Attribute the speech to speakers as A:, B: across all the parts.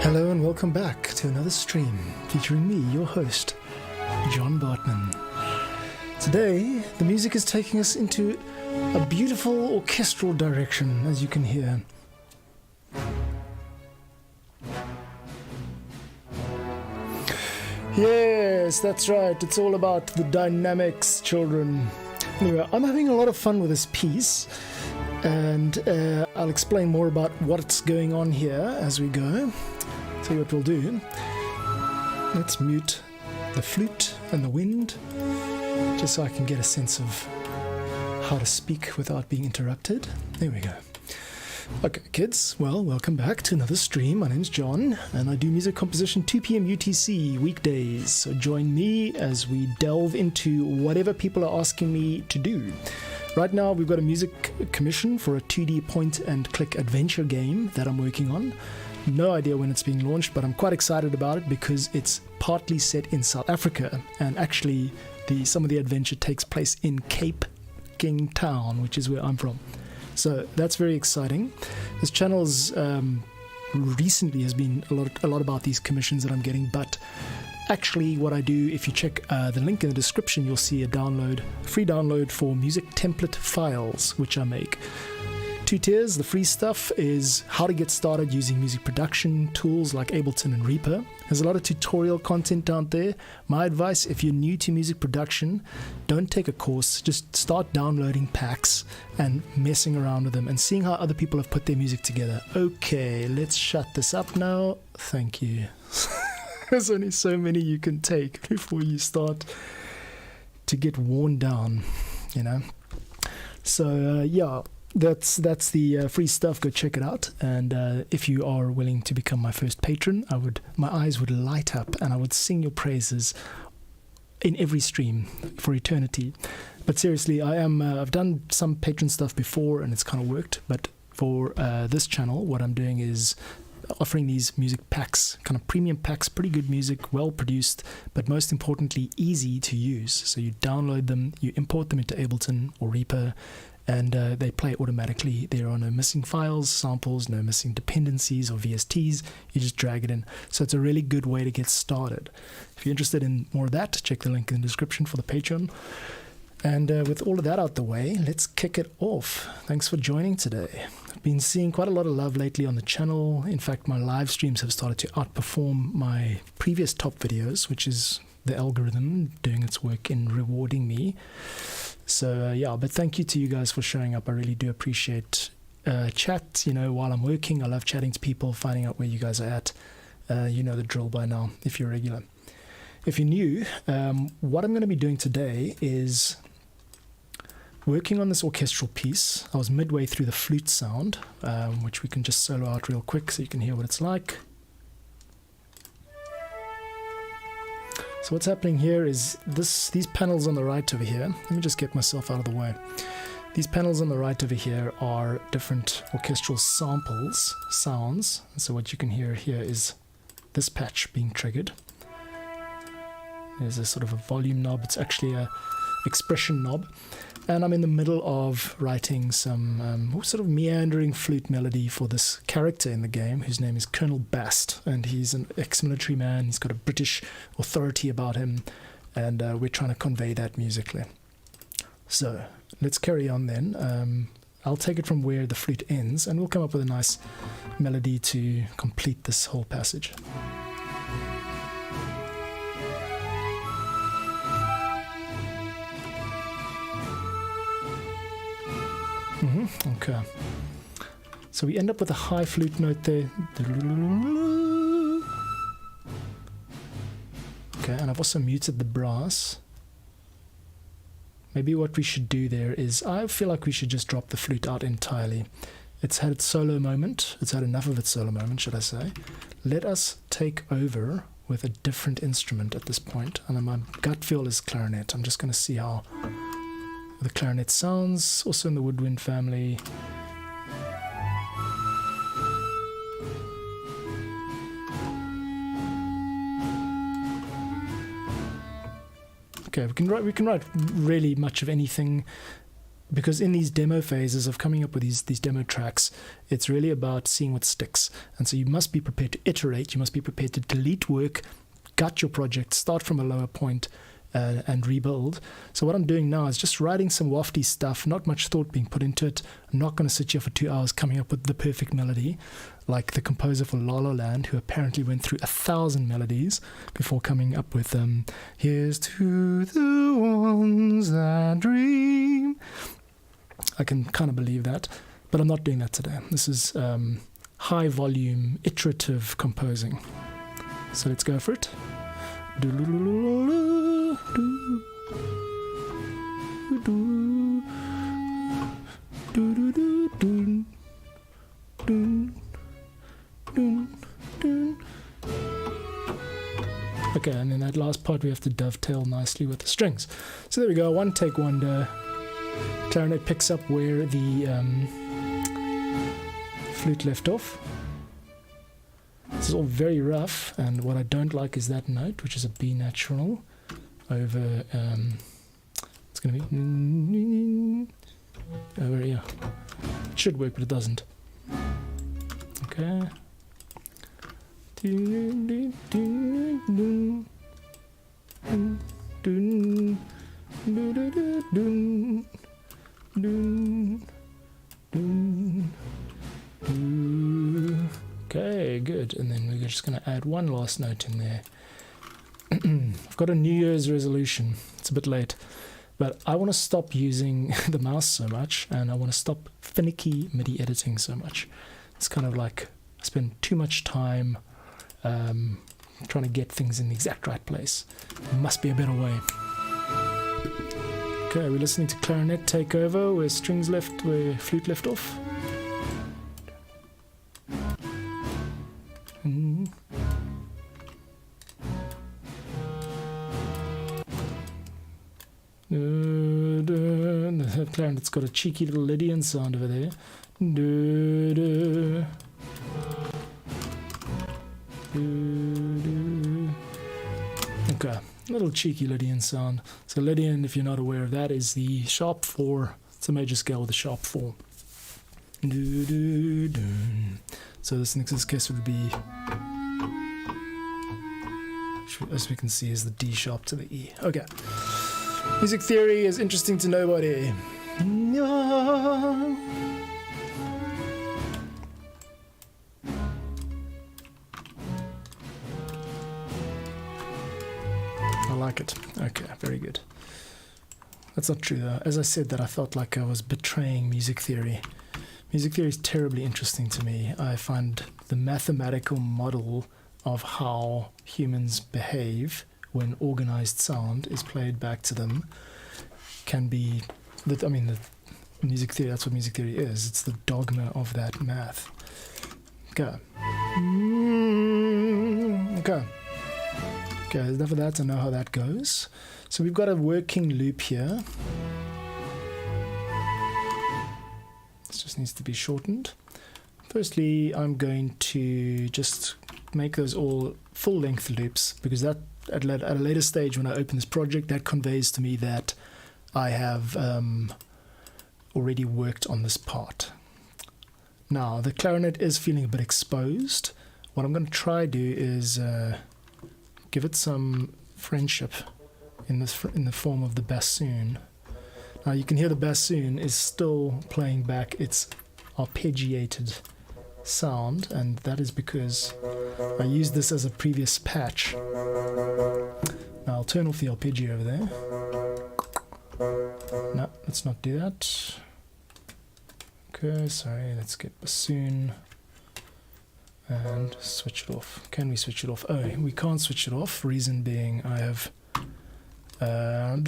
A: Hello and welcome back to another stream featuring me, your host, John Bartman. Today, the music is taking us into a beautiful orchestral direction, as you can hear. Yes, that's right, it's all about the dynamics, children. Anyway, I'm having a lot of fun with this piece, and I'll explain more about what's going on here as we go. Tell you what we'll do. Let's mute the flute and the wind, just so I can get a sense of how to speak without being interrupted. There we go. Okay, kids, well, welcome back to another stream. My name's John, and I do music composition 2 p.m. UTC weekdays. So join me as we delve into whatever people are asking me to do. Right now, we've got a music commission for a 2D point-and-click adventure game that I'm working on. No idea when it's being launched, but I'm quite excited about it because it's partly set in South Africa, and actually some of the adventure takes place in Cape Town, which is where I'm from. So that's very exciting. This channel's recently has been a lot about these commissions that I'm getting, but actually what I do, if you check the link in the description, you'll see a free download for music template files, which I make. 2 tiers. The free stuff is how to get started using music production tools like Ableton and Reaper. There's a lot of tutorial content down there. My advice, if you're new to music production, don't take a course. Just start downloading packs and messing around with them and seeing how other people have put their music together. Okay, let's shut this up now. Thank you. There's only so many you can take before you start to get worn down, you know. So, yeah. That's the free stuff. Go check it out. And if you are willing to become my first patron, my eyes would light up and I would sing your praises in every stream for eternity. But seriously, I've done some patron stuff before and it's kind of worked. But for this channel, what I'm doing is offering these music packs, kind of premium packs, pretty good music, well produced, but most importantly, easy to use. So you download them, you import them into Ableton or Reaper, and they play automatically. There are no missing files, samples, no missing dependencies or VSTs. You just drag it in. So it's a really good way to get started. If you're interested in more of that, check the link in the description for the Patreon. And with all of that out the way, let's kick it off. Thanks for joining today. I've been seeing quite a lot of love lately on the channel. In fact, my live streams have started to outperform my previous top videos, which is the algorithm doing its work in rewarding me. So yeah, but thank you to you guys for showing up. I really do appreciate chat, while I'm working. I love chatting to people, finding out where you guys are at. You know the drill by now if you're regular. If you're new, what I'm going to be doing today is working on this orchestral piece. I was midway through the flute sound, which we can just solo out real quick so you can hear what it's like. So what's happening here is these panels on the right over here. Let me just get myself out of the way. These panels on the right over here are different orchestral sounds. And so what you can hear here is this patch being triggered. There's a sort of a volume knob. It's actually a expression knob. And I'm in the middle of writing some sort of meandering flute melody for this character in the game whose name is Colonel Bast. And he's an ex-military man. He's got a British authority about him. And we're trying to convey that musically. So let's carry on then. I'll take it from where the flute ends and we'll come up with a nice melody to complete this whole passage. Okay, so we end up with a high flute note there. Okay, and I've also muted the brass. Maybe what we should do there is, I feel like we should just drop the flute out entirely. It's had its solo moment. It's had enough of its solo moment, should I say. Let us take over with a different instrument at this point. And my gut feel is clarinet. I'm just going to see how the clarinet sounds, also in the woodwind family. Okay, we can write really much of anything because in these demo phases of coming up with these demo tracks, it's really about seeing what sticks. And so you must be prepared to iterate. You must be prepared to delete work, gut your project, start from a lower point, and rebuild. So what I'm doing now is just writing some wafty stuff, not much thought being put into it. I'm not going to sit here for 2 hours coming up with the perfect melody, like the composer for La La Land, who apparently went through 1,000 melodies before coming up with Here's to the ones that dream. I can kind of believe that, but I'm not doing that today. This is high volume, iterative composing. So let's go for it. Okay, and then that last part we have to dovetail nicely with the strings. So there we go, one take wonder. Clarinet picks up where the flute left off. This is all very rough, and what I don't like is that note, which is a B natural over, it's going to be over here. It should work, but it doesn't. Okay. Okay, good. And then we're just going to add one last note in there. I've got a New Year's resolution. It's a bit late, but I want to stop using the mouse so much, and I want to stop finicky MIDI editing so much. It's kind of like I spend too much time trying to get things in the exact right place. There must be a better way. Okay, we're listening to clarinet take over where strings left, where flute left off. The clarinet's got a cheeky little Lydian sound over there. Okay, a little cheeky Lydian sound. So Lydian, if you're not aware of that, is the sharp 4. It's a major scale with a sharp 4. So this next case would be, as we can see, is the D sharp to the E. Okay. Music theory is interesting to nobody. I like it. Okay, very good. That's not true though. As I said that, I felt like I was betraying music theory. Music theory is terribly interesting to me. I find the mathematical model of how humans behave when organized sound is played back to them can be, the music theory, that's what music theory is. It's the dogma of that math. Okay. Okay, enough of that. I know how that goes. So we've got a working loop here. This just needs to be shortened. Firstly, I'm going to just make those all full-length loops, because that at a later stage when I open this project, that conveys to me that I have already worked on this part. Now, the clarinet is feeling a bit exposed. What I'm going to try to do is give it some friendship in the form of the bassoon. Now, you can hear the bassoon is still playing back its arpeggiated sound, and that is because I used this as a previous patch. Now I'll turn off the arpeggio over there. No, let's not do that. Okay, sorry, let's get bassoon and switch it off. Can we switch it off? Oh, we can't switch it off, reason being I have I've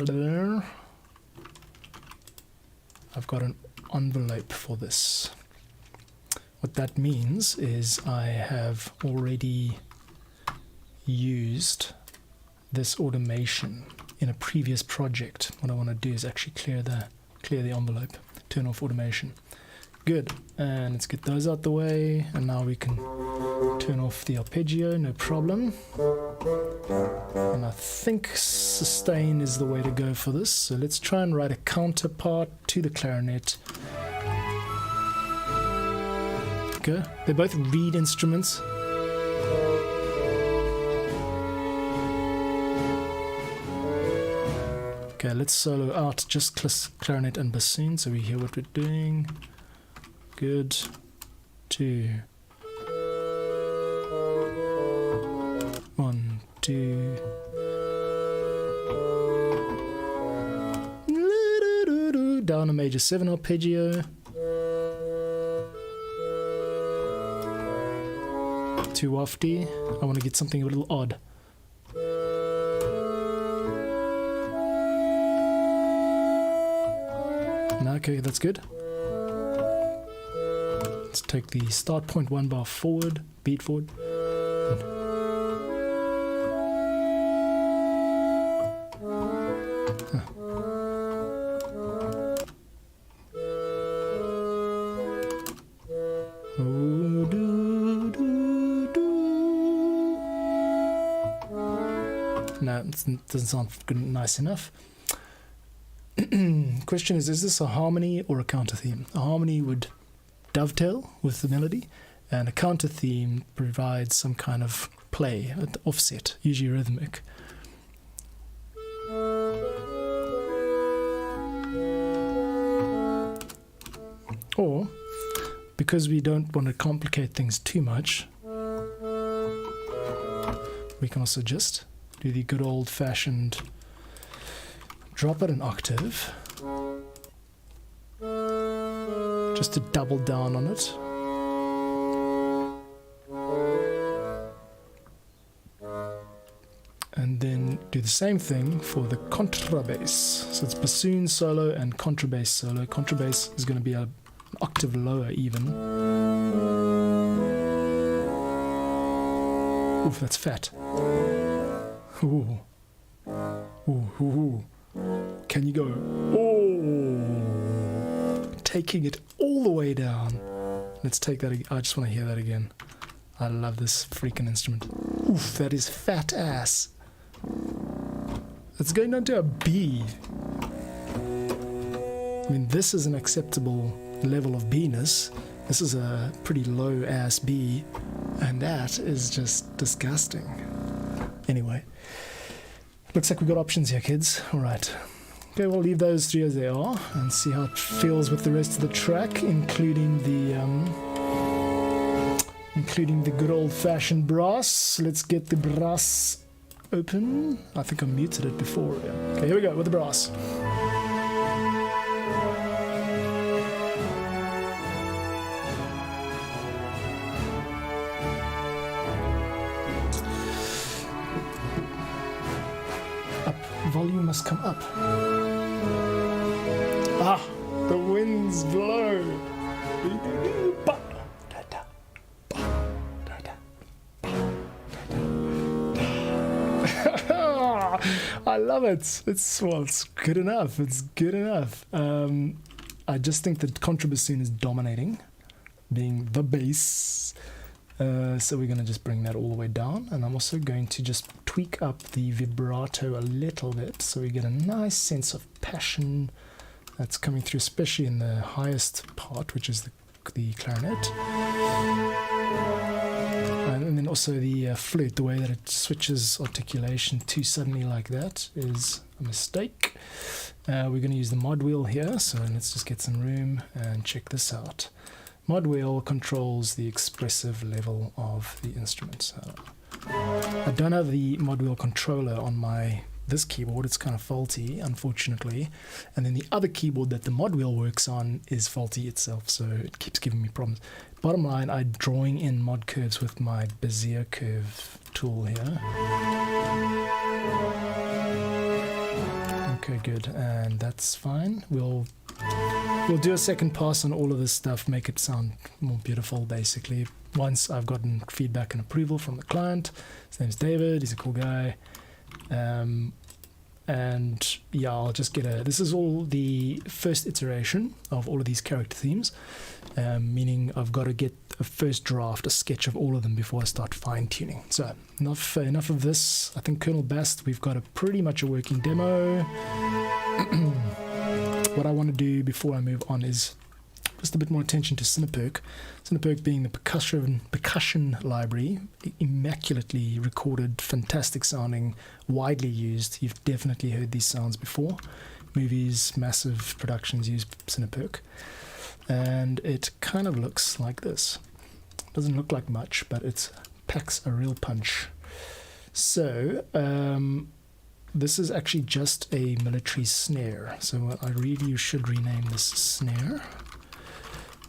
A: got an envelope for this. What that means is I have already used this automation in a previous project. What I want to do is actually clear the envelope, turn off automation. good. And let's get those out the way, and now we can turn off the arpeggio, no problem. And I think sustain is the way to go for this, so let's try and write a counterpart to the clarinet. Okay, they're both reed instruments. Okay, let's solo out just clarinet and bassoon so we hear what we're doing. Good. 2. 1, 2. Down a major 7 arpeggio. Too wafty. I want to get something a little odd. Okay, that's good. Let's take the start point 1 bar forward, beat forward. No, it doesn't sound good, nice enough. Question is this a harmony or a counter theme? A harmony would dovetail with the melody, and a counter theme provides some kind of play, an offset, usually rhythmic. Or, because we don't want to complicate things too much, we can also just do the good old-fashioned drop it an octave, just to double down on it. And then do the same thing for the contrabass. So it's bassoon solo and contrabass solo. Contrabass is going to be an octave lower even. Oof, that's fat. Ooh. Ooh, ooh, ooh. Can you go? Oh, taking it all the way down. Let's take that. I just want to hear that again. I love this freaking instrument. Oof, that is fat ass. It's going down to a B. I mean, this is an acceptable level of B-ness. This is a pretty low ass B, and that is just disgusting. Anyway. Looks like we've got options here, kids. Alright. Okay, we'll leave those 3 as they are and see how it feels with the rest of the track, including the good old-fashioned brass. Let's get the brass open. I think I muted it before. Yeah. Okay, here we go with the brass. Volume must come up. Ah, the winds blow. I love it. It's good enough. It's good enough. I just think that contrabassoon is dominating, being the bass. So we're going to just bring that all the way down, and I'm also going to just tweak up the vibrato a little bit so we get a nice sense of passion that's coming through, especially in the highest part, which is the clarinet. And then also the flute, the way that it switches articulation too suddenly like that is a mistake. We're going to use the mod wheel here, so let's just get some room and check this out. Mod wheel controls the expressive level of the instrument. So I don't have the mod wheel controller on this keyboard. It's kind of faulty, unfortunately. And then the other keyboard that the mod wheel works on is faulty itself, so it keeps giving me problems. Bottom line, I'm drawing in mod curves with my Bezier curve tool here. Okay, good, and that's fine. We'll do a second pass on all of this stuff, make it sound more beautiful, basically. Once I've gotten feedback and approval from the client. His name's David, he's a cool guy. And and yeah, I'll just get this is all the first iteration of all of these character themes, meaning I've got to get a first draft, a sketch of all of them before I start fine-tuning. So enough of this. I think Colonel Best, we've got pretty much a working demo. What I want to do before I move on is just a bit more attention to Cineperk. Cineperk being the percussion library, immaculately recorded, fantastic sounding, widely used. You've definitely heard these sounds before. Movies, massive productions use Cineperk. And it kind of looks like this. Doesn't look like much, but it packs a real punch. So, this is actually just a military snare. So I really should rename this snare.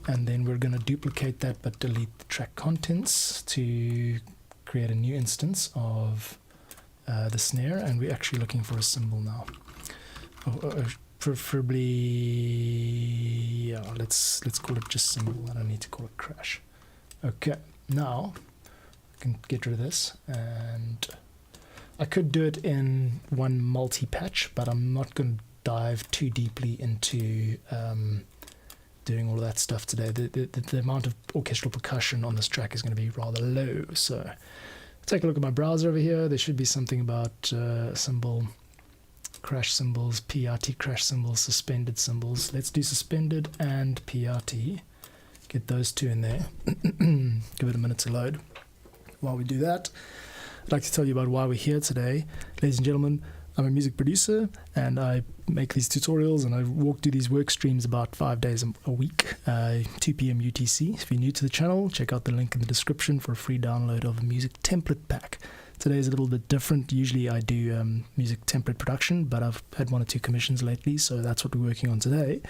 A: And then we're going to duplicate that but delete the track contents to create a new instance of the snare. And we're actually looking for a cymbal now. Preferably, yeah, let's call it just cymbal. I don't need to call it crash. Okay, now I can get rid of this, and I could do it in one multi-patch, but I'm not going to dive too deeply into doing all of that stuff today. The amount of orchestral percussion on this track is going to be rather low. So take a look at my browser over here. There should be something about cymbal crash cymbals, PRT crash cymbals, suspended cymbals. Let's do suspended and PRT. Get those two in there. Give it a minute to load. While we do that, I'd like to tell you about why we're here today. Ladies and gentlemen, I'm a music producer and I make these tutorials and I walk through these work streams about 5 days a week, 2 p.m. UTC. If you're new to the channel, check out the link in the description for a free download of a music template pack. Today is a little bit different. Usually I do music template production, but I've had 1 or 2 commissions lately, so that's what we're working on today.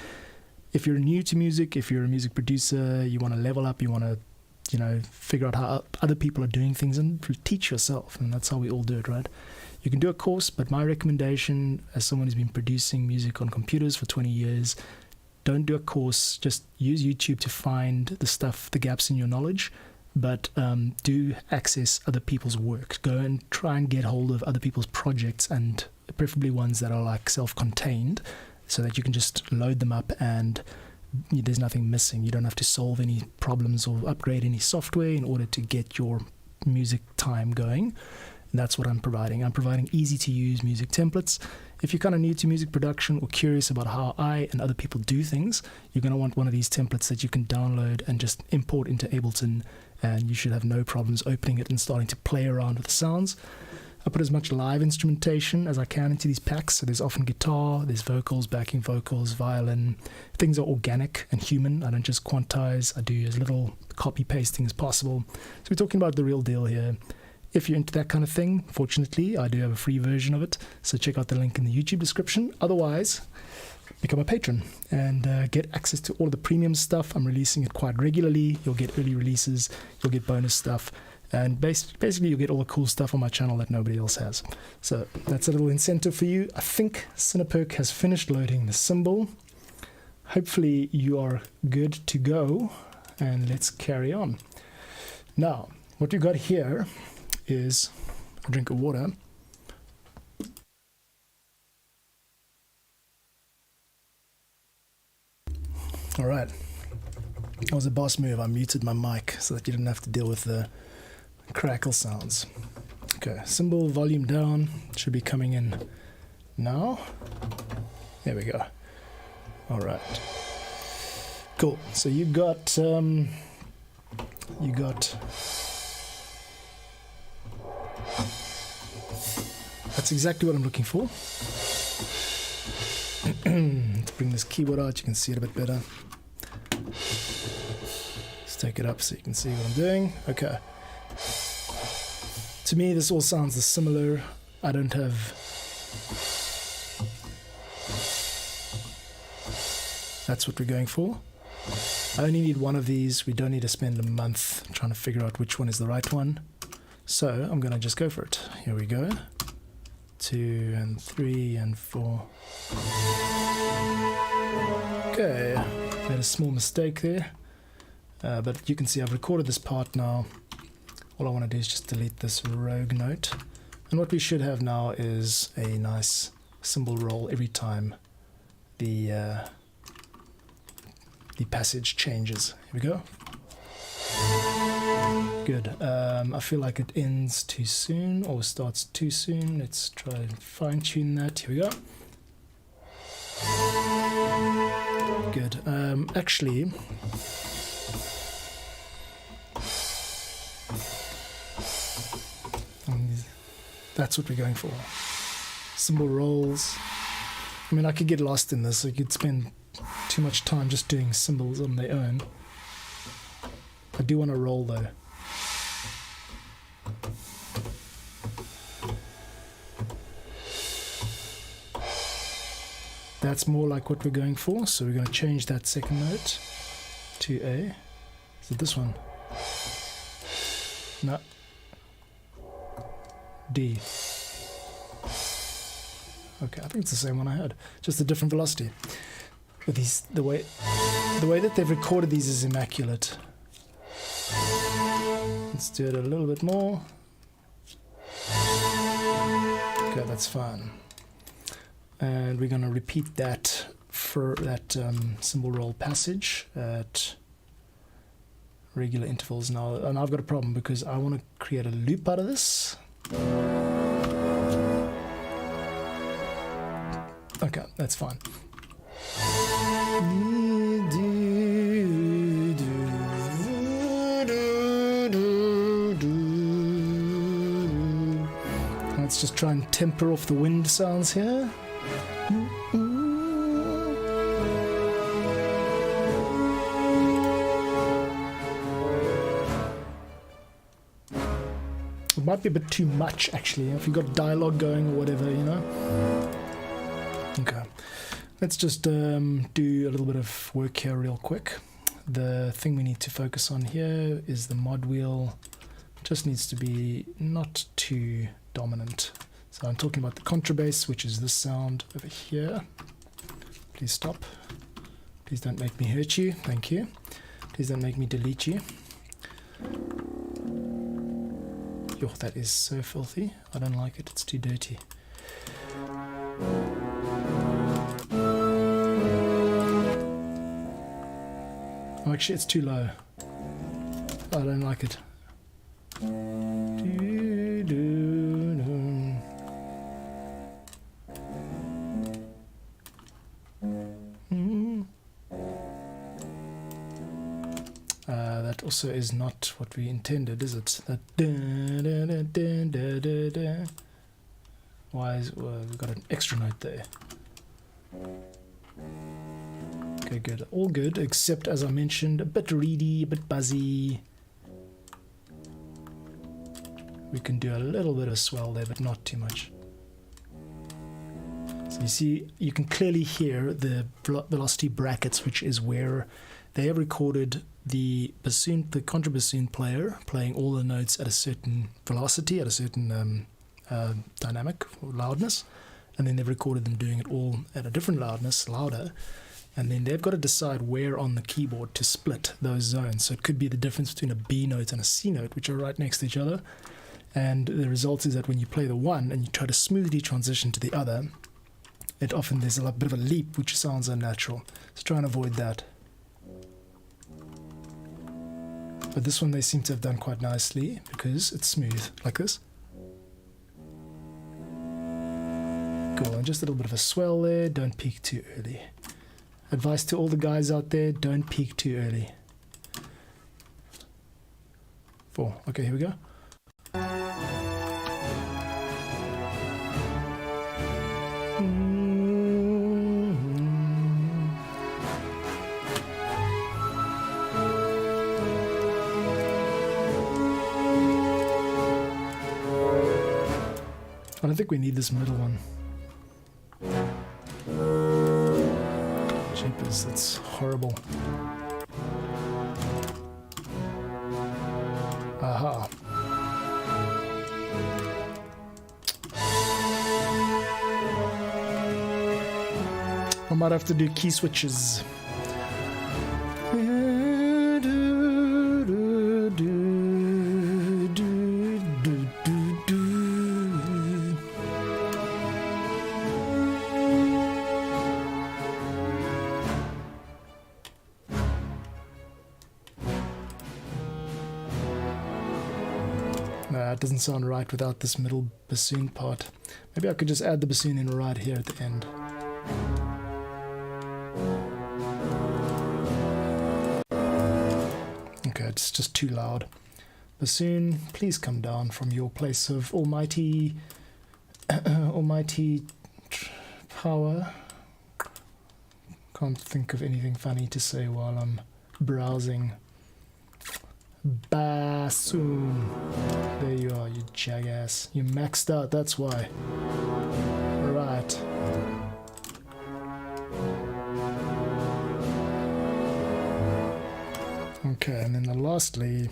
A: If you're new to music, if you're a music producer, you want to level up, you want to, figure out how other people are doing things and teach yourself, and that's how we all do it, right? You can do a course, but my recommendation as someone who's been producing music on computers for 20 years, don't do a course, just use YouTube to find the stuff, the gaps in your knowledge. But do access other people's work. Go and try and get hold of other people's projects, and preferably ones that are like self-contained, so that you can just load them up and there's nothing missing. You don't have to solve any problems or upgrade any software in order to get your music time going. And that's what I'm providing. I'm providing easy-to-use music templates. If you're kind of new to music production or curious about how I and other people do things, you're going to want one of these templates that you can download and just import into Ableton, and you should have no problems opening it and starting to play around with the sounds. I put as much live instrumentation as I can into these packs, so there's often guitar, there's vocals, backing vocals, violin. Things are organic and human. I don't just quantize. I do as little copy pasting as possible. So we're talking about the real deal here. If you're into that kind of thing, fortunately, I do have a free version of it, so check out the link in the YouTube description. Otherwise, become a patron and get access to all of the premium stuff. I'm releasing it quite regularly. You'll get early releases, you'll get bonus stuff, and basically you'll get all the cool stuff on my channel that nobody else has. So that's a little incentive for you. I think Cineperk has finished loading the cymbal. Hopefully you are good to go, and let's carry on. Now, what we've got here is a drink of water. All right, that was a boss move. I muted my mic so that you didn't have to deal with the crackle sounds. Okay, cymbal volume down, should be coming in now. There we go. All right, cool. So you got that's exactly what I'm looking for. Let's bring this keyboard out, you can see it a bit better. Let's take it up so you can see what I'm doing. Okay. To me, this all sounds similar. I don't have... That's what we're going for. I only need one of these. We don't need to spend a month trying to figure out which one is the right one. So I'm going to just go for it. Here we go. 2 and 3 and 4. Okay, made a small mistake there, but you can see I've recorded this part now. All I want to do is just delete this rogue note, and what we should have now is a nice symbol roll every time the passage changes. Here we go. Good. I feel like it ends too soon or starts too soon. Let's try and fine-tune that. Here we go. Good. Actually, that's what we're going for. Symbol rolls. I mean, I could get lost in this. I could spend too much time just doing symbols on their own. I do want to roll though. That's more like what we're going for, so we're going to change that second note to A. Is it this one? No. D. Okay, I think it's the same one I had, just a different velocity. But these, the way that they've recorded these is immaculate. Let's do it a little bit more. Okay, that's fine. And we're going to repeat that for that symbol roll passage at regular intervals now. And I've got a problem because I want to create a loop out of this. Okay, that's fine. Let's just try and temper off the wind sounds here. It might be a bit too much actually, if you've got dialogue going or whatever, you know. Okay, let's just do a little bit of work here real quick. The thing we need to focus on here is the mod wheel. Just needs to be not too dominant. So I'm talking about the contrabass, which is this sound over here. Please stop. Please don't make me hurt you. Thank you. Please don't make me delete you. Yo, that is so filthy. I don't like it. It's too dirty. Oh, actually, it's too low. I don't like it. That also is not what we intended, is it? That why is we've got an extra note there. Okay, good. All good, except as I mentioned, a bit reedy, a bit buzzy. We can do a little bit of swell there, but not too much. So you see, you can clearly hear the velocity brackets, which is where they have recorded the bassoon, the contrabassoon player playing all the notes at a certain velocity, at a certain dynamic or loudness, and then they've recorded them doing it all at a different loudness, louder, and then they've got to decide where on the keyboard to split those zones. So it could be the difference between a B note and a C note, which are right next to each other, and the result is that when you play the one and you try to smoothly transition to the other, it often there's a bit of a leap which sounds unnatural. So try and avoid that. But this one they seem to have done quite nicely because it's smooth, like this. Cool, and just a little bit of a swell there, don't peak too early. Advice to all the guys out there, don't peak too early. 4, okay, here we go. I don't think we need this middle one. Jeepers, that's horrible. Aha. I might have to do key switches. it doesn't sound right without this middle bassoon part. Maybe I could just add the bassoon in right here at the end. Okay, it's just too loud. Bassoon, please come down from your place of almighty power. Can't think of anything funny to say while I'm browsing. Bassoon. There you are, you jackass. You maxed out, that's why. Right. Okay, and then lastly,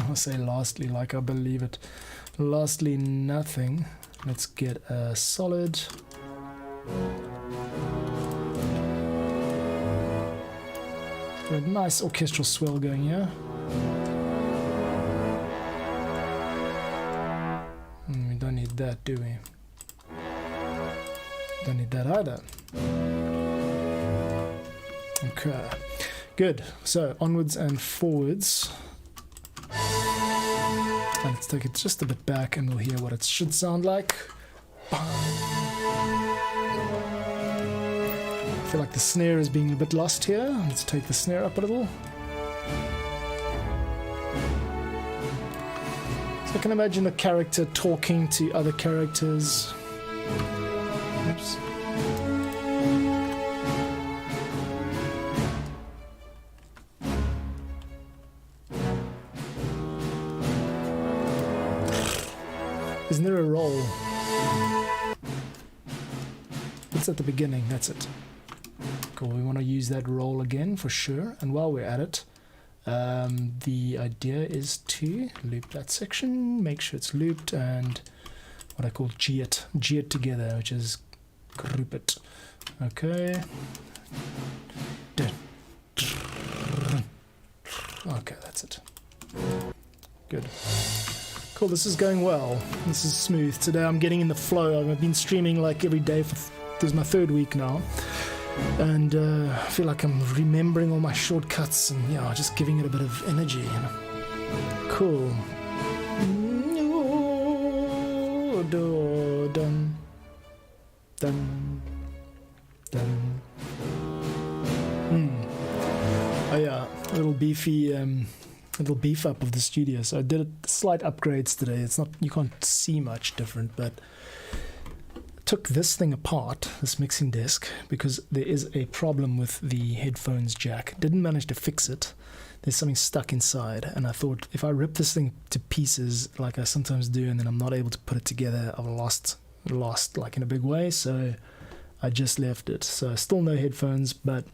A: I'll say lastly like I believe it. Lastly, nothing. Let's get a solid. A nice orchestral swell going here. We don't need that, do we? Don't need that either. Okay, good. So onwards and forwards. And let's take it just a bit back and we'll hear what it should sound like. I feel like the snare is being a bit lost here. Let's take the snare up a little. So I can imagine the character talking to other characters. Oops. Isn't there a roll? It's at the beginning, that's it. Cool, we want to use that roll again for sure. And while we're at it, the idea is to loop that section, make sure it's looped, and what I call G it together, which is group it. Okay. Okay, that's it. Good. Cool, this is going well. This is smooth. Today I'm getting in the flow. I've been streaming like every day for this is my 3rd week now. And I feel like I'm remembering all my shortcuts and yeah, just giving it a bit of energy, you know. Cool. Dun, dun, dun. Oh yeah, a little beefy little beef up of the studio. So I did slight upgrades today. It's not, you can't see much different, but took this thing apart, this mixing desk, because there is a problem with the headphones jack. Didn't manage to fix it. There's something stuck inside, and I thought if I rip this thing to pieces like I sometimes do and then I'm not able to put it together, I've lost like in a big way. So I just left it. So still no headphones, but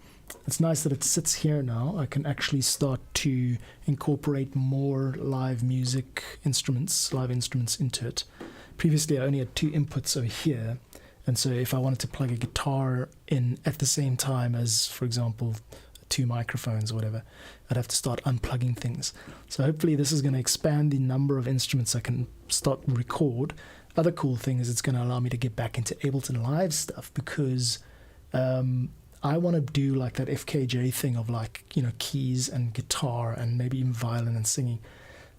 A: it's nice that it sits here now. I can actually start to incorporate more live instruments into it. Previously I only had 2 inputs over here, and so if I wanted to plug a guitar in at the same time as, for example, 2 microphones or whatever, I'd have to start unplugging things. So hopefully this is going to expand the number of instruments I can start record. Other cool thing is it's going to allow me to get back into Ableton Live stuff, because I want to do like that FKJ thing of like, you know, keys and guitar and maybe even violin and singing.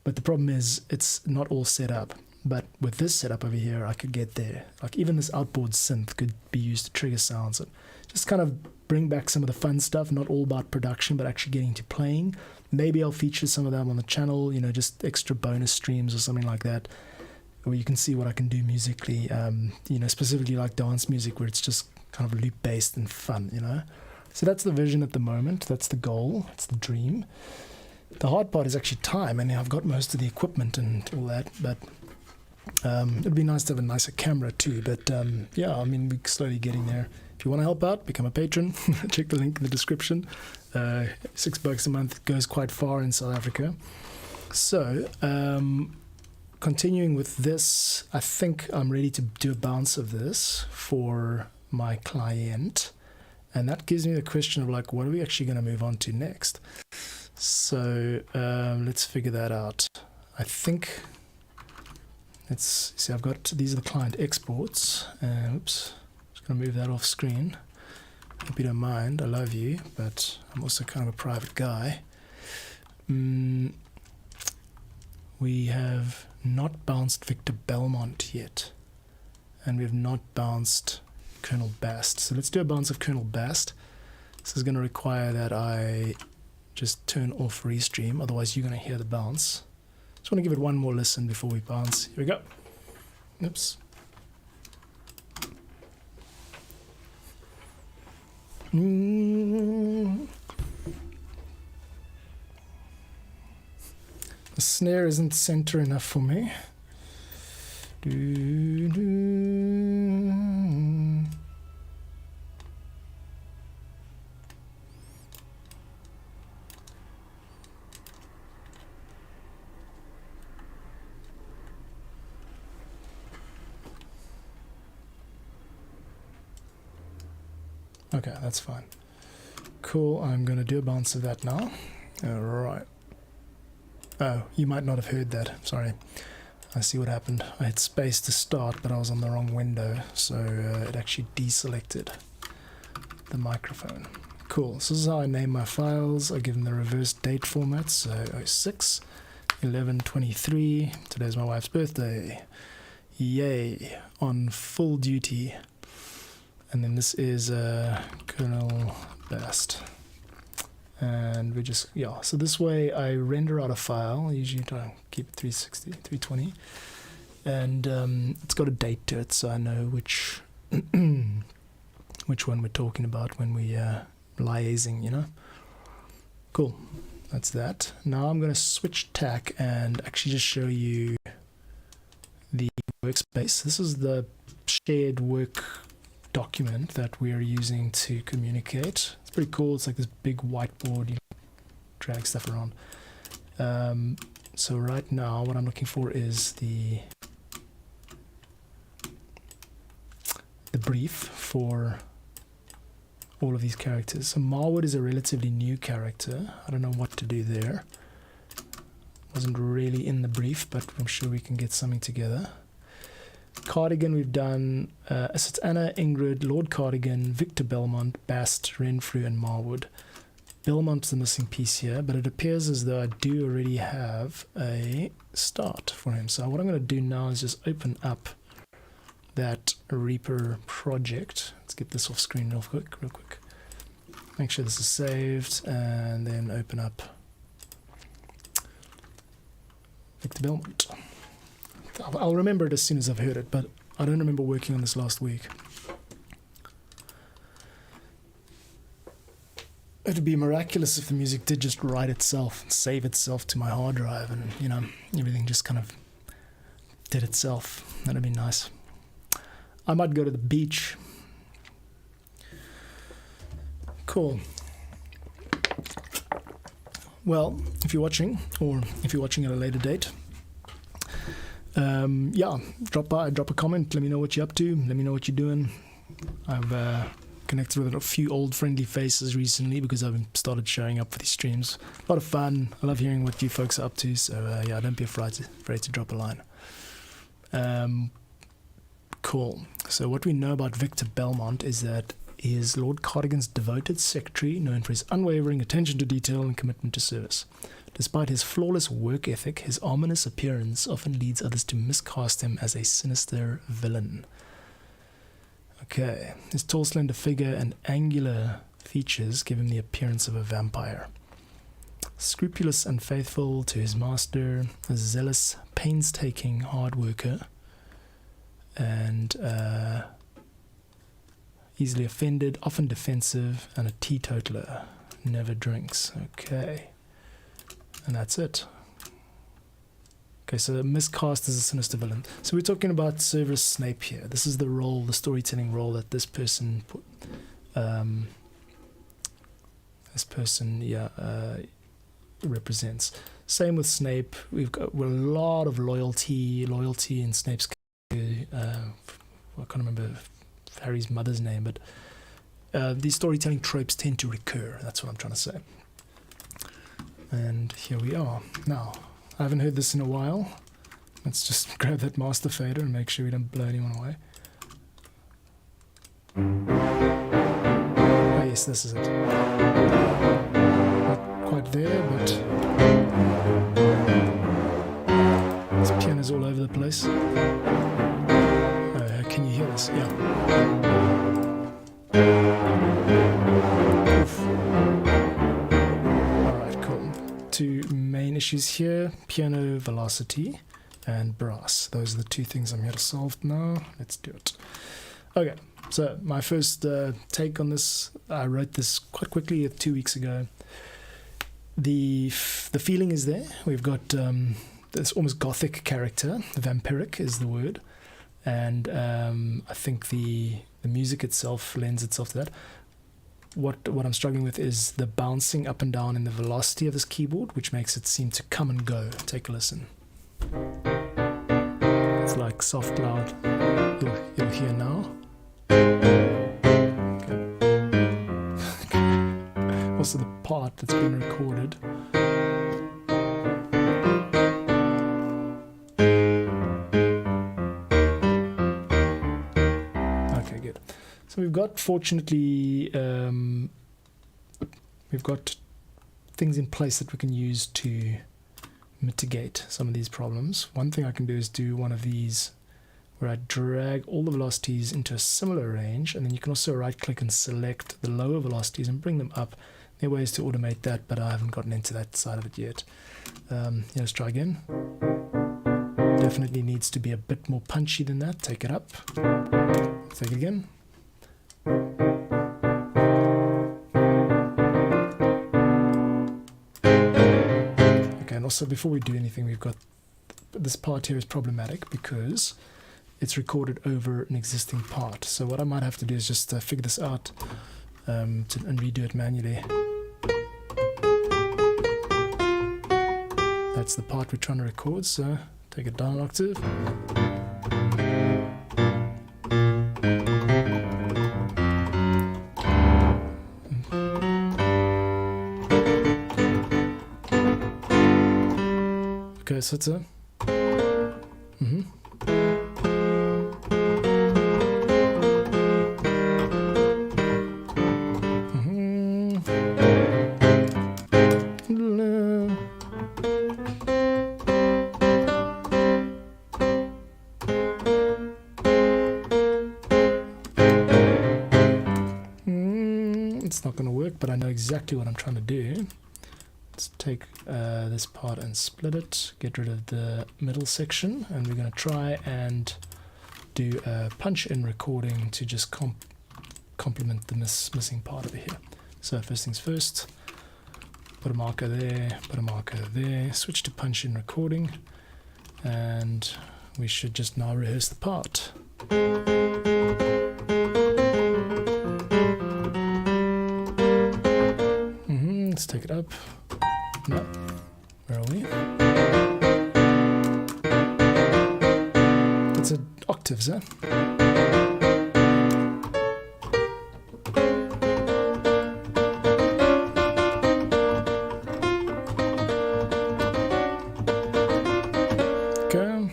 A: But the problem is it's not all set up. But with this setup over here, I could get there. Like even this outboard synth could be used to trigger sounds and just kind of bring back some of the fun stuff, not all about production, but actually getting to playing. Maybe I'll feature some of them on the channel, you know, just extra bonus streams or something like that, where you can see what I can do musically, you know, specifically like dance music, where it's just kind of loop-based and fun, you know. So that's the vision at the moment. That's the goal. That's the dream. The hard part is actually time. I mean, I've got most of the equipment and all that, but it'd be nice to have a nicer camera too. But yeah, I mean, we're slowly getting there. If you want to help out, become a patron. Check the link in the description. $6 a month goes quite far in South Africa. So continuing with this, I think I'm ready to do a bounce of this for my client, and that gives me the question of like, what are we actually going to move on to next? So let's figure that out. I think let's see, I've got, these are the client exports. Oops, just going to move that off screen. Hope you don't mind, I love you, but I'm also kind of a private guy. we have not bounced Victor Belmont yet. And we have not bounced Colonel Bast. So let's do a bounce of Colonel Bast. This is going to require that I just turn off restream, otherwise you're going to hear the bounce. Just want to give it one more listen before we bounce. Here we go. Oops. The snare isn't center enough for me. Okay, that's fine. Cool, I'm going to do a bounce of that now. Alright. Oh, you might not have heard that. Sorry. I see what happened. I had space to start, but I was on the wrong window, so it actually deselected the microphone. Cool, so this is how I name my files. I give them the reverse date format, so 06, 11/23. Today's my wife's birthday. Yay, on full duty. And then this is Colonel Bast. And we just, yeah, so this way I render out a file. I usually try to keep it 360, 320. And it's got a date to it, so I know which one we're talking about when we liaising, you know. Cool, that's that. Now I'm going to switch tack and actually just show you the workspace. This is the shared work document that we are using to communicate. It's pretty cool. It's like this big whiteboard, you drag stuff around. So right now what I'm looking for is the brief for all of these characters. So Marwood is a relatively new character. I don't know what to do there. Wasn't really in the brief, but I'm sure we can get something together. Cardigan we've done, so it's Anna, Ingrid, Lord Cardigan, Victor Belmont, Bast, Renfrew and Marwood. Belmont's the missing piece here, but it appears as though I do already have a start for him. So what I'm going to do now is just open up that Reaper project. Let's get this off screen real quick. Make sure this is saved, and then open up Victor Belmont. I'll remember it as soon as I've heard it, but I don't remember working on this last week. It would be miraculous if the music did just write itself and save itself to my hard drive, and you know, everything just kind of did itself. That'd be nice. I might go to the beach. Cool. Well, if you're watching, or if you're watching at a later date, yeah, drop a comment, let me know what you're up to, let me know what you're doing. I've connected with a few old friendly faces recently because I've started showing up for these streams. A lot of fun. I love hearing what you folks are up to, so yeah, don't be afraid to drop a line. Cool. So what we know about Victor Belmont is that he is Lord Cardigan's devoted secretary, known for his unwavering attention to detail and commitment to service. Despite his flawless work ethic, his ominous appearance often leads others to miscast him as a sinister villain. Okay, his tall, slender figure and angular features give him the appearance of a vampire. Scrupulous and faithful to his master, a zealous, painstaking hard worker, and easily offended, often defensive, and a teetotaler. Never drinks. Okay. And that's it. Okay, so miscast as a sinister villain. So we're talking about Severus Snape here. This is the role, the storytelling role that this person represents. Same with Snape. We've got a lot of loyalty in Snape's character. I can't remember Harry's mother's name, but these storytelling tropes tend to recur. That's what I'm trying to say. And here we are. Now, I haven't heard this in a while. Let's just grab that master fader and make sure we don't blow anyone away. Oh yes, this is it. Not quite there, but the place. Can you hear this? Yeah. Oof. Alright, cool. Two main issues here, piano velocity and brass. Those are the two things I'm here to solve now. Let's do it. Okay, so my first take on this, I wrote this quite quickly 2 weeks ago. The feeling is there. We've got this almost gothic character, vampiric is the word, and I think the music itself lends itself to that. What I'm struggling with is the bouncing up and down in the velocity of this keyboard, which makes it seem to come and go. Take a listen. It's like soft, loud. You'll hear now. Also the part that's been recorded. Okay, good. So we've got, fortunately, we've got things in place that we can use to mitigate some of these problems. One thing I can do is do one of these where I drag all the velocities into a similar range, and then you can also right click and select the lower velocities and bring them up. There are ways to automate that, but I haven't gotten into that side of it yet. Let's try again. Definitely needs to be a bit more punchy than that. Take it up. Take it again. Okay, and also before we do anything, we've got this part here is problematic because it's recorded over an existing part. So what I might have to do is just figure this out and redo it manually. That's the part we're trying to record, so take it down an octave. Okay, so it's a... It's not going to work, but I know exactly what I'm trying to do. Let's take this part and split it, get rid of the middle section, and we're going to try and do a punch-in recording to just complement the missing part over here. So first things first, put a marker there, put a marker there, switch to punch-in recording, and we should just now rehearse the part. Let's take it up. No. Where are we? It's an octaves, eh? Okay.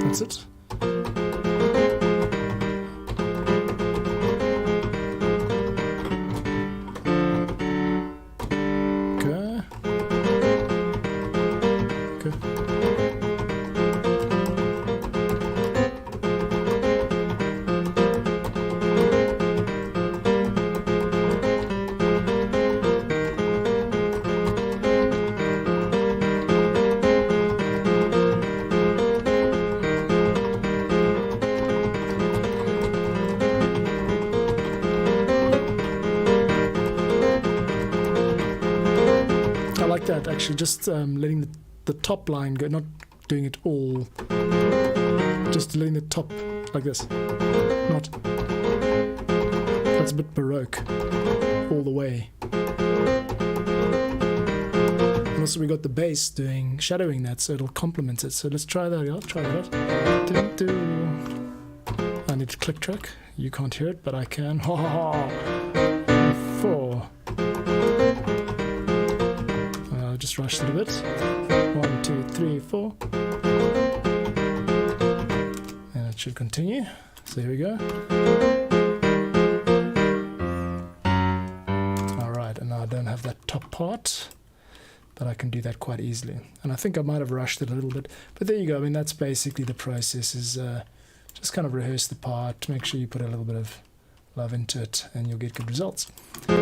A: That's it. Okay. Okay. That actually just letting the top line go, not doing it all, just letting the top like this, not, that's a bit Baroque all the way. And also we got the bass doing, shadowing that, so it'll complement it. So let's try that out, try that out. I need to click track, you can't hear it, but I can. Ha ha ha. 4. Just rushed it a bit. 1, 2, 3, 4. should continue. So here we go. Alright, and now I don't have that top part, but I can do that quite easily. And I think I might have rushed it a little bit, but there you go. I mean, that's basically the process, is just kind of rehearse the part, make sure you put a little bit of love into it, and you'll get good results. There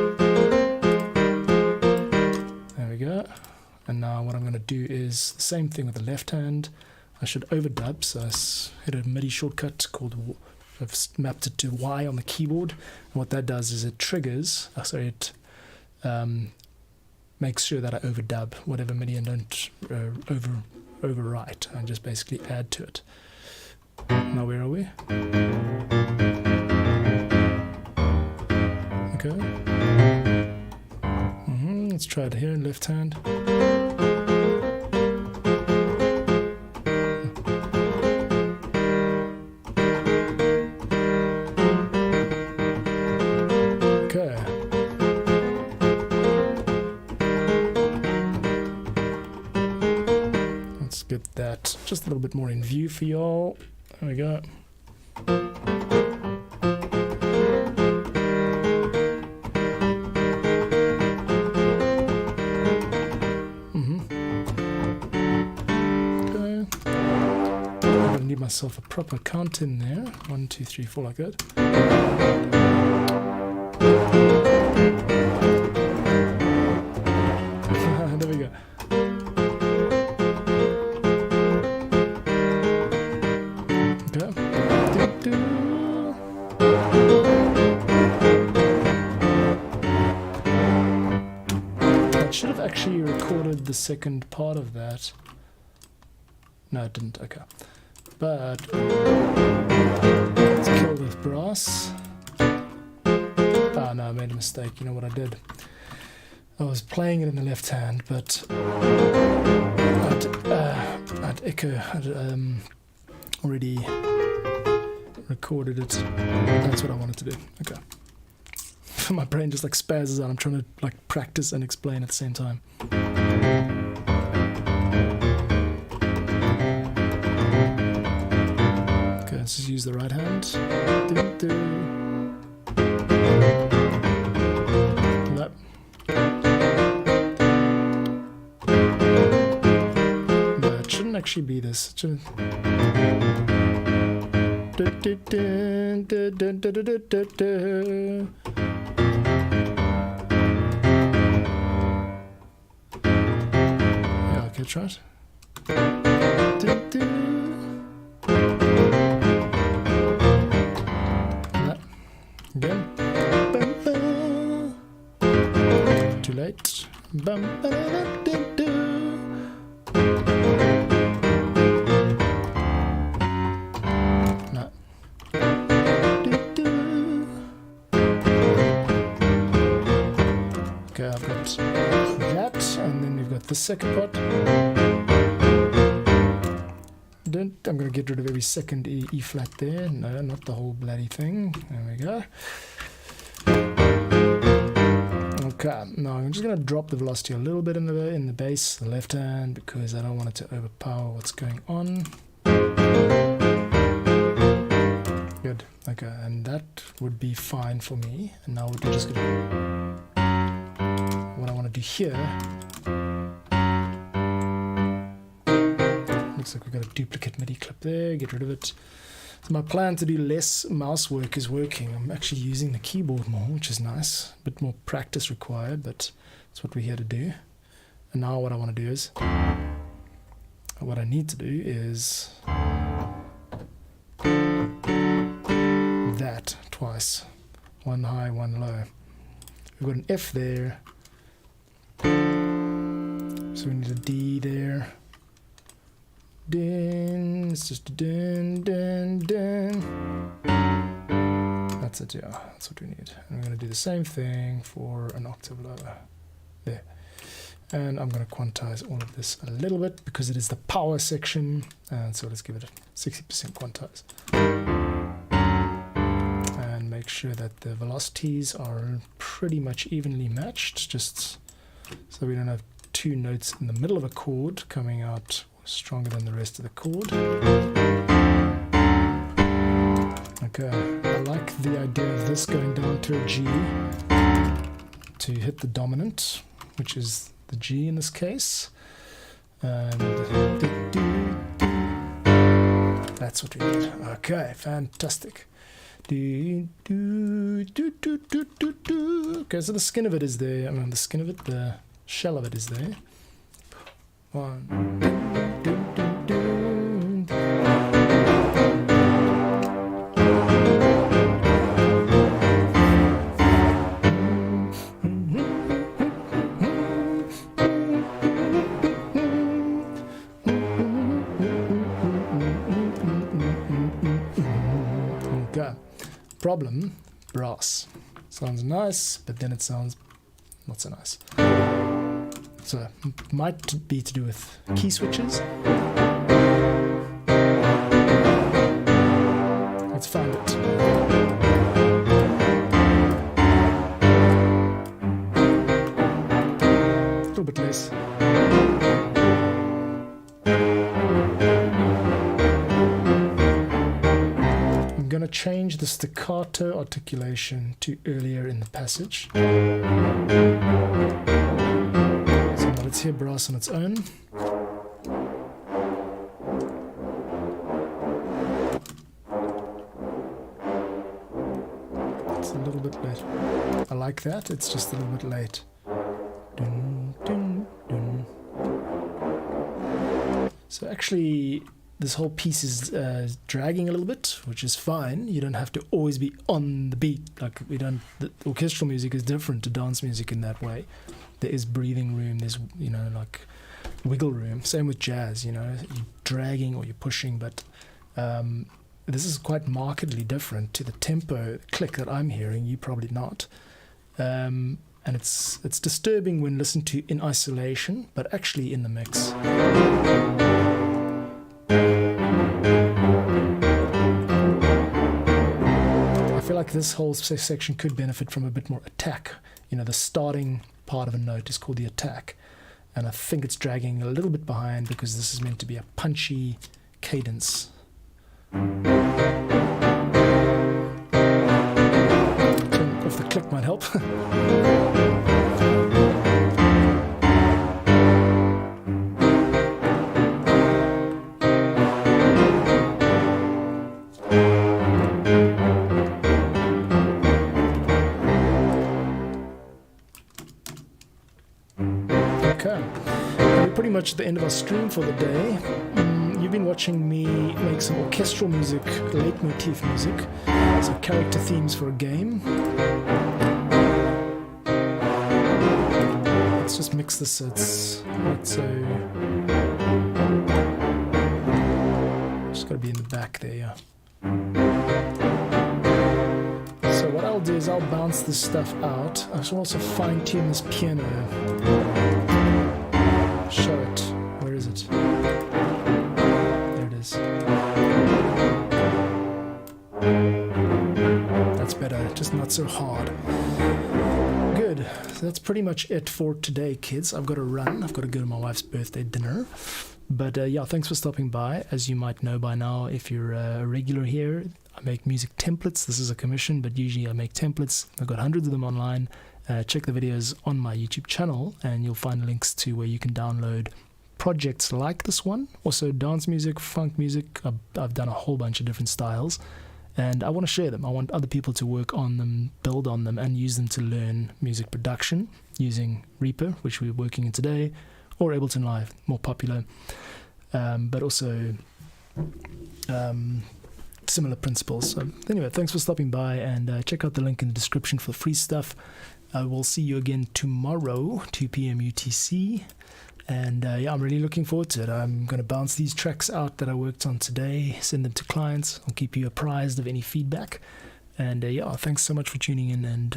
A: we go. And now what I'm going to do is the same thing with the left hand. I should overdub, so I hit a MIDI shortcut called, I've mapped it to Y on the keyboard, and what that does is it triggers, it makes sure that I overdub whatever MIDI and don't overwrite. I just basically add to it. Now where are we? Okay. Let's try it here in left hand. Okay. Let's get that just a little bit more in view for y'all. There we go. Myself a proper count in there. 1, 2, 3, 4, like that. There we go. Okay. I should have actually recorded the second part of that. No, it didn't. Okay. But let's kill the brass. Ah, no, I made a mistake. You know what I did? I was playing it in the left hand, but I'd already recorded it. That's what I wanted to do. Okay. My brain just like spazzes out. I'm trying to like practice and explain at the same time. Let's just use the right hand. No. No, it shouldn't actually be this. It shouldn't. Yeah, okay, try it. Again. Too late. No. Okay, I've got that, and then we've got the second part. I'm going to get rid of every second E flat there. No, not the whole bloody thing. There we go. Okay, now I'm just going to drop the velocity a little bit in the bass, the left hand, because I don't want it to overpower what's going on. Good. Okay, and that would be fine for me. And now we're just going to... What I want to do here... Looks like we've got a duplicate MIDI clip there, get rid of it. So my plan to do less mouse work is working. I'm actually using the keyboard more, which is nice. A bit more practice required, but that's what we're here to do. And now what I want to do is, what I need to do is that twice. One high, one low. We've got an F there. So we need a D there. Din, it's just a din, din, din. That's it, yeah, that's what we need. And we're going to do the same thing for an octave lower. There. And I'm going to quantize all of this a little bit because it is the power section. And so let's give it a 60% quantize. And make sure that the velocities are pretty much evenly matched, just so we don't have two notes in the middle of a chord coming out stronger than the rest of the chord. Okay, I like the idea of this going down to a G to hit the dominant, which is the G in this case. And that's what we need. Okay, fantastic. Okay, so the skin of it is there. I mean, the skin of it, the shell of it is there. Problem, brass. Sounds nice, but then it sounds not so nice. So, might be to do with key switches. Let's find it. A little bit less. I'm going to change the staccato articulation to earlier in the passage. So now let's hear brass on its own. It's a little bit late. I like that, it's just a little bit late. Dun, dun, dun. So actually, this whole piece is dragging a little bit, which is fine. You don't have to always be on the beat. Like we don't. The orchestral music is different to dance music in that way. There is breathing room. There's like wiggle room. Same with jazz. You're dragging or you're pushing, but this is quite markedly different to the tempo click that I'm hearing. You probably not. And it's disturbing when listened to in isolation, but actually in the mix. I feel like this whole section could benefit from a bit more attack. The starting part of a note is called the attack, and I think it's dragging a little bit behind because this is meant to be a punchy cadence. Turn off the click might help. Pretty much at the end of our stream for the day. You've been watching me make some orchestral music, leitmotif music, so character themes for a game. Let's just mix this so it's not so... Just gotta be in the back there, yeah. So what I'll do is I'll bounce this stuff out. I should also fine-tune this piano. Show it. Where is it? There it is. That's better, just not so hard. Good. So that's pretty much it for today, kids. I've got to run. I've got to go to my wife's birthday dinner. But yeah, thanks for stopping by. As you might know by now, if you're a regular here, I make music templates. This is a commission, but usually I make templates. I've got hundreds of them online. Check the videos on my YouTube channel and you'll find links to where you can download projects like this one. Also dance music, funk music. I've done a whole bunch of different styles and I want to share them. I want other people to work on them, build on them and use them to learn music production using Reaper, which we're working in today, or Ableton Live, more popular, but also similar principles. So anyway, thanks for stopping by and check out the link in the description for free stuff. We'll see you again tomorrow, 2 p.m. UTC. And yeah, I'm really looking forward to it. I'm going to bounce these tracks out that I worked on today, send them to clients. I'll keep you apprised of any feedback. And yeah, thanks so much for tuning in and